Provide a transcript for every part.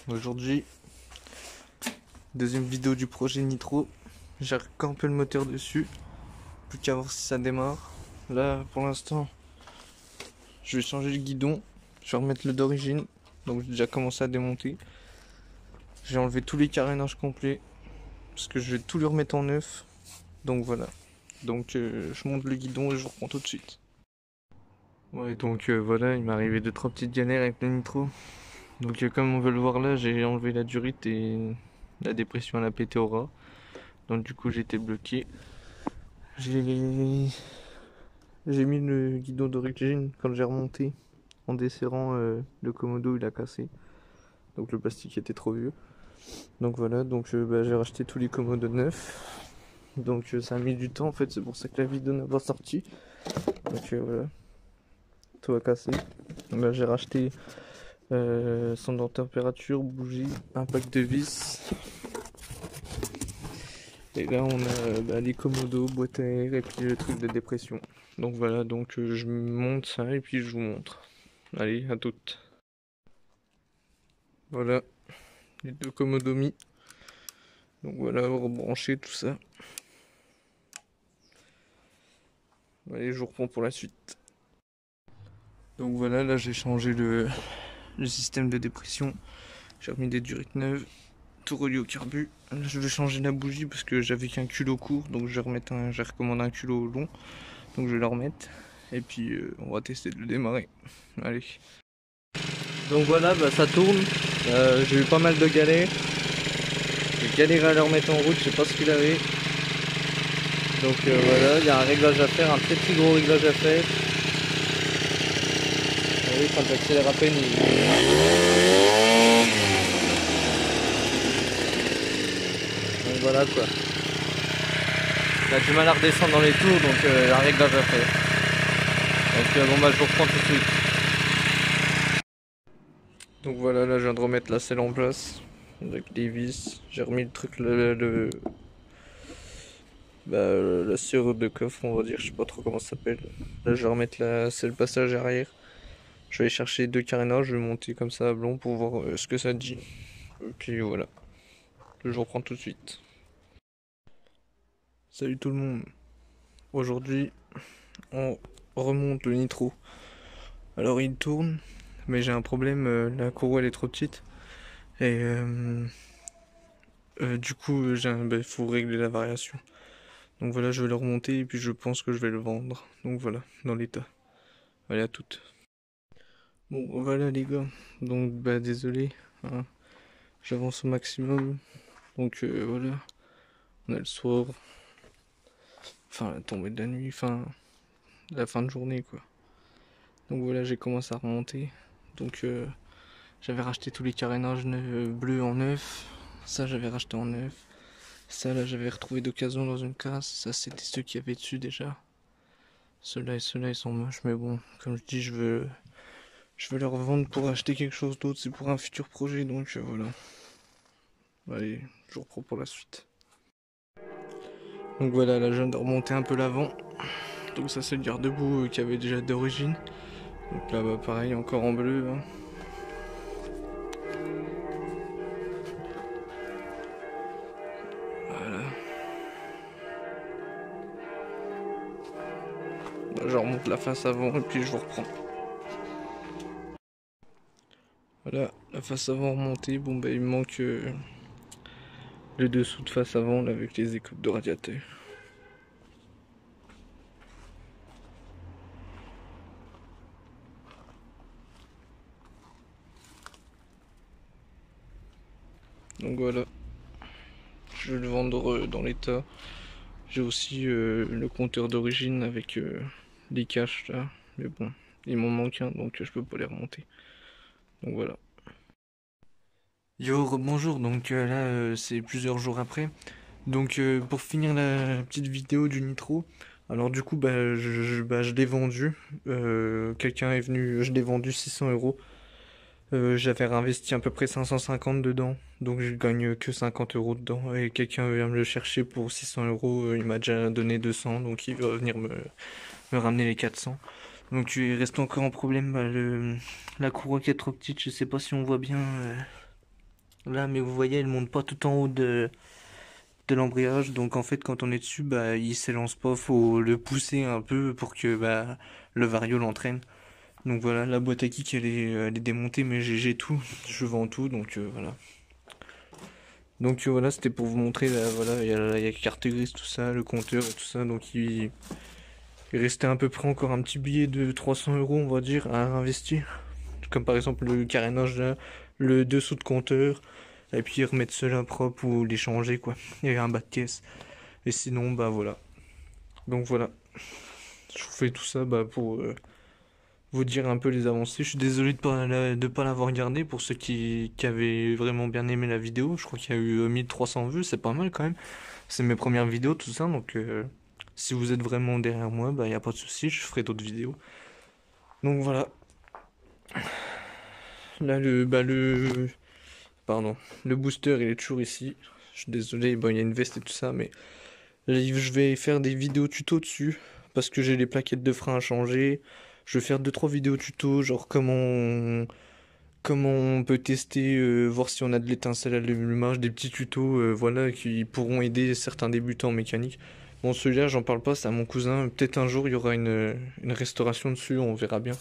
Aujourd'hui, deuxième vidéo du projet Nitro. J'ai recampé le moteur dessus. Plus qu'à voir si ça démarre. Là, pour l'instant, je vais changer le guidon. Je vais remettre le d'origine. Donc j'ai déjà commencé à démonter. J'ai enlevé tous les carénages complets. Parce que je vais tout lui remettre en neuf. Donc voilà. Donc je monte le guidon et je vous reprends tout de suite. Ouais, donc voilà, il m'est arrivé 2-3 petites galères avec le Nitro. Donc comme on veut le voir là, j'ai enlevé la durite et la dépression à la pété au ras. Donc du coup j'ai été bloqué. J'ai mis le guidon d'origine quand j'ai remonté. En desserrant le commodo, il a cassé. Donc le plastique était trop vieux. Donc voilà, donc j'ai racheté tous les commodos neufs. Donc ça a mis du temps en fait, c'est pour ça que la vidéo n'a pas sorti. Donc voilà, tout a cassé. Donc là j'ai racheté sondeur température, bougie, un pack de vis. Et là on a les commodos, boîte à air et puis le truc de dépression. Donc voilà, donc je monte ça et puis je vous montre. Allez, à toutes. Voilà, les deux commodos mis. Donc voilà, rebrancher tout ça. Allez, je vous reprends pour la suite. Donc voilà, là j'ai changé le système de dépression. J'ai remis des durites neuves, tout relié au carbu. Là je vais changer la bougie parce que j'avais qu'un culot court, donc j'ai recommandé un culot long. Donc je vais le remettre. Et puis on va tester de le démarrer. Allez. Donc voilà, ça tourne. J'ai eu pas mal de galères. J'ai galéré à le remettre en route, je sais pas ce qu'il avait. Donc voilà, il y a un réglage à faire, un très gros réglage à faire. Vous voyez, quand j'accélère à peine, donc voilà quoi. Il a du mal à redescendre dans les tours, donc il y a un réglage à faire. Donc bon je vous reprends tout de suite. Donc voilà, là je viens de remettre la selle en place. Avec les vis. J'ai remis le truc, la serrure de coffre, on va dire, je sais pas trop comment ça s'appelle. Là je vais remettre c'est le passage arrière. Je vais aller chercher deux carénages, je vais monter comme ça à blanc pour voir ce que ça dit. Ok, voilà. Je reprends tout de suite. Salut tout le monde. Aujourd'hui, on remonte le Nitro. Alors il tourne, mais j'ai un problème, la courroie elle est trop petite. Et du coup, faut régler la variation. Donc voilà, je vais le remonter et puis je pense que je vais le vendre. Donc voilà, dans l'état. Allez, à toutes. Bon, voilà les gars. Donc désolé, hein. J'avance au maximum. Donc voilà, on a le soir. Enfin, la tombée de la nuit, la fin de journée quoi. Donc voilà, j'ai commencé à remonter. Donc j'avais racheté tous les carénages bleus en neuf. Ça, j'avais racheté en neuf. Ça, là, j'avais retrouvé d'occasion dans une casse. Ça, c'était ceux qui avaient dessus déjà. Ceux-là et ceux-là, ils sont moches. Mais bon, comme je dis, je veux les revendre pour acheter quelque chose d'autre. C'est pour un futur projet. Donc voilà. Allez, je vous reprends pour la suite. Donc voilà, là, je viens de remonter un peu l'avant. Donc ça, c'est le garde-boue qui avait déjà d'origine. Donc là, pareil, encore en bleu. Hein. Voilà. Là, je remonte la face avant et puis je vous reprends. Voilà, la face avant remontée. Bon, il me manque le dessous de face avant là, avec les écoutes de radiateur. Donc voilà, je vais le vendre dans l'état. J'ai aussi le compteur d'origine avec les caches là, mais bon, il m'en manque un donc je peux pas les remonter. Donc voilà. Yo, bonjour, donc là c'est plusieurs jours après. Donc pour finir la petite vidéo du Nitro, alors du coup je l'ai vendu. Quelqu'un est venu, je l'ai vendu 600 euros. J'avais réinvesti à peu près 550 dedans, donc je gagne que 50 euros dedans. Et quelqu'un vient me le chercher pour 600 euros, il m'a déjà donné 200, donc il va venir me ramener les 400. Donc il reste encore un problème, la courroie qui est trop petite, je sais pas si on voit bien. Là, mais vous voyez, elle monte pas tout en haut de l'embrayage. Donc en fait, quand on est dessus, bah, il s'élance pas. Faut le pousser un peu pour que bah, le vario l'entraîne. Donc voilà, la boîte à kick, elle est démontée, mais j'ai tout. Je vends tout, donc voilà. Donc voilà, c'était pour vous montrer, là, voilà, il y a la carte grise, tout ça, le compteur et tout ça. Donc il restait à peu près encore un petit billet de 300 €, on va dire, à investir. Comme par exemple le carénage là, le dessous de compteur, et puis remettre cela propre ou les changer quoi. Il y a un bas de caisse. Et sinon, bah voilà. Donc voilà. Je vous fais tout ça bah, pour vous dire un peu les avancées. Je suis désolé de pas l'avoir regardé pour ceux qui avaient vraiment bien aimé la vidéo. Je crois qu'il y a eu 1300 vues, c'est pas mal quand même. C'est mes premières vidéos, tout ça, donc si vous êtes vraiment derrière moi, bah y a pas de souci, je ferai d'autres vidéos. Donc voilà. Là pardon, le booster il est toujours ici. Je suis désolé, bon il y a une veste et tout ça, mais je vais faire des vidéos tuto dessus parce que j'ai les plaquettes de frein à changer. Je vais faire 2-3 vidéos tuto, genre comment on peut tester, voir si on a de l'étincelle à l'allumage, des petits tutos, voilà, qui pourront aider certains débutants en mécanique. Bon, celui-là, j'en parle pas, c'est à mon cousin. Peut-être un jour, il y aura une restauration dessus, on verra bien.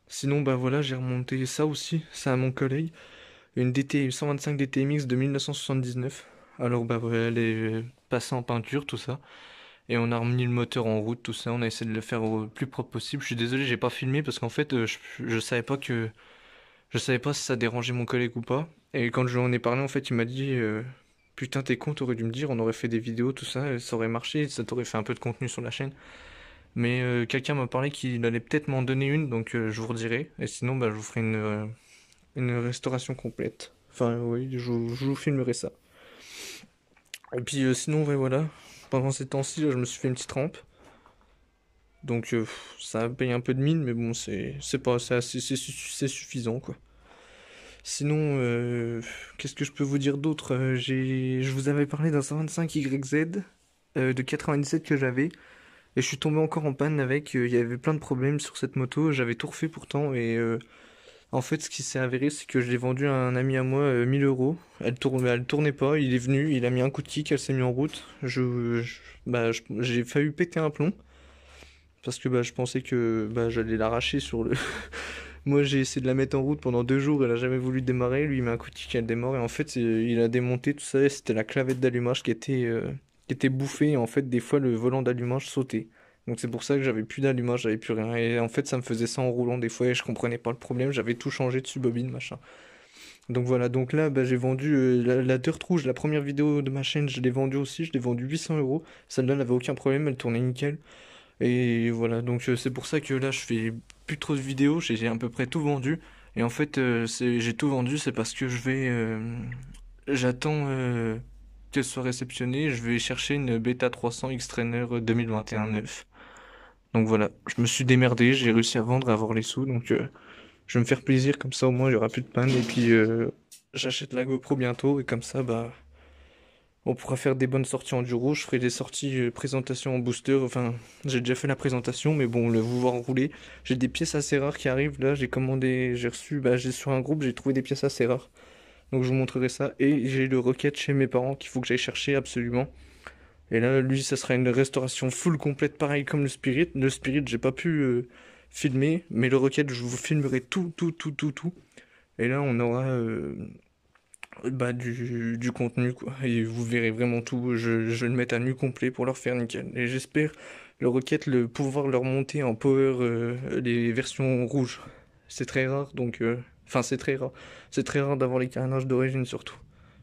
Sinon, bah voilà, j'ai remonté ça aussi, c'est à mon collègue. Une DT, 125 DTMX de 1979. Alors, bah voilà, elle est passée en peinture, tout ça. Et on a remis le moteur en route, tout ça. On a essayé de le faire au plus propre possible. Je suis désolé, j'ai pas filmé parce qu'en fait, je savais pas que je savais pas si ça dérangeait mon collègue ou pas. Et quand je lui en ai parlé, en fait, il m'a dit putain, t'es con, t'aurais dû me dire, on aurait fait des vidéos, tout ça, et ça aurait marché, ça t'aurait fait un peu de contenu sur la chaîne. Mais quelqu'un m'a parlé qu'il allait peut-être m'en donner une, donc je vous redirai. Et sinon, bah, je vous ferai une restauration complète. Enfin, oui, je vous filmerai ça. Et puis sinon, ouais, voilà. Pendant ces temps-ci, là, je me suis fait une petite rampe. Donc ça paye un peu de mine, mais bon, c'est pas, c'est suffisant, quoi. Sinon, qu'est-ce que je peux vous dire d'autre? Je vous avais parlé d'un 125 YZ de 97 que j'avais, et je suis tombé encore en panne avec. Il y avait plein de problèmes sur cette moto. J'avais tout refait pourtant, et en fait, ce qui s'est avéré, c'est que je l'ai vendu à un ami à moi 1000 €. Elle tournait pas. Il est venu, il a mis un coup de kick, elle s'est mise en route. J'ai failli péter un plomb parce que bah, je pensais que bah, j'allais l'arracher sur le. Moi, j'ai essayé de la mettre en route pendant 2 jours, elle a jamais voulu démarrer. Lui, il met un coup de kick, elle démarre. Et en fait, il a démonté tout ça. Et c'était la clavette d'allumage qui était bouffée. Et en fait, des fois, le volant d'allumage sautait. Donc, c'est pour ça que j'avais plus d'allumage, j'avais plus rien. Et en fait, ça me faisait ça en roulant des fois. Et je comprenais pas le problème. J'avais tout changé dessus, bobine, machin. Donc voilà, donc là, bah, j'ai vendu la Dirt Rouge, la première vidéo de ma chaîne, je l'ai vendue aussi. Je l'ai vendue 800 €. Celle-là, elle avait aucun problème, elle tournait nickel. Et voilà, donc c'est pour ça que là je fais plus trop de vidéos, j'ai à peu près tout vendu. Et en fait, j'ai tout vendu, c'est parce que j'attends qu'elle soit réceptionnée. Je vais chercher une Beta 300 X-Trainer 2021 neuf. Donc voilà, je me suis démerdé, j'ai réussi à vendre, à avoir les sous. Donc je vais me faire plaisir, comme ça au moins il y aura plus de panne. Et puis j'achète la GoPro bientôt, et comme ça, bah. On pourra faire des bonnes sorties enduro. Je ferai des sorties présentation en booster. Enfin, j'ai déjà fait la présentation, mais bon, le vous voir rouler. J'ai des pièces assez rares qui arrivent. Là, j'ai commandé, j'ai reçu, bah, j'ai sur un groupe, j'ai trouvé des pièces assez rares. Donc, je vous montrerai ça. Et j'ai le Rocket chez mes parents qu'il faut que j'aille chercher absolument. Et là, lui, ça sera une restauration full complète, pareil comme le Spirit. Le Spirit, j'ai pas pu filmer, mais le Rocket, je vous filmerai tout, tout, tout, tout, tout. Et là, on aura bah, du contenu quoi, et vous verrez vraiment tout. Je vais le mettre à nu complet pour leur faire nickel, et j'espère le Rocket pouvoir leur monter en power les versions rouges. C'est très rare, donc enfin c'est très rare d'avoir les carénages d'origine. Surtout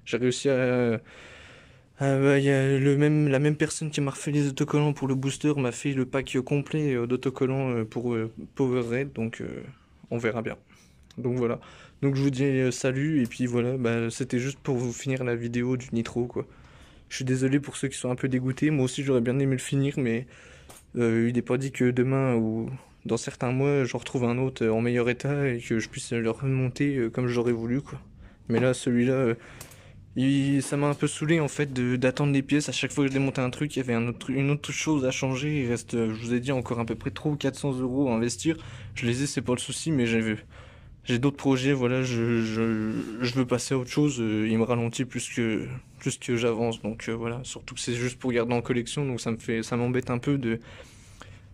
j'ai réussi bah, y a la même personne qui m'a refait les autocollants pour le booster m'a fait le pack complet d'autocollants pour Power Red, donc on verra bien. Donc voilà. Donc je vous dis salut, et puis voilà, bah, c'était juste pour vous finir la vidéo du Nitro quoi. Je suis désolé pour ceux qui sont un peu dégoûtés, moi aussi j'aurais bien aimé le finir, mais il n'est pas dit que demain ou dans certains mois j'en retrouve un autre en meilleur état et que je puisse le remonter comme j'aurais voulu quoi. Mais là celui-là, ça m'a un peu saoulé en fait d'attendre les pièces. À chaque fois que je démontais un truc, il y avait une autre chose à changer. Il reste, je vous ai dit, encore à peu près 300 ou 400 € à investir. Je les ai, c'est pas le souci, mais j'ai vu. j'ai d'autres projets, voilà, je veux passer à autre chose, il me ralentit plus que j'avance, donc voilà, surtout que c'est juste pour garder en collection, donc ça m'embête un peu de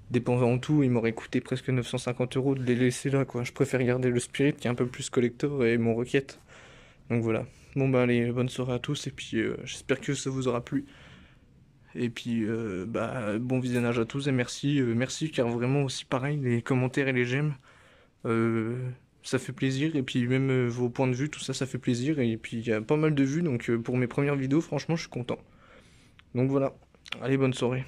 dépenser en tout, il m'aurait coûté presque 950 € de les laisser là, quoi. Je préfère garder le Spirit qui est un peu plus collector et mon Rocket. Donc voilà. Bon bah allez, bonne soirée à tous et puis j'espère que ça vous aura plu. Et puis bah bon visionnage à tous et merci car vraiment aussi pareil, les commentaires et les j'aime, euh, ça fait plaisir et puis même vos points de vue, tout ça, ça fait plaisir et puis il y a pas mal de vues donc pour mes premières vidéos, franchement je suis content. Donc voilà, allez bonne soirée.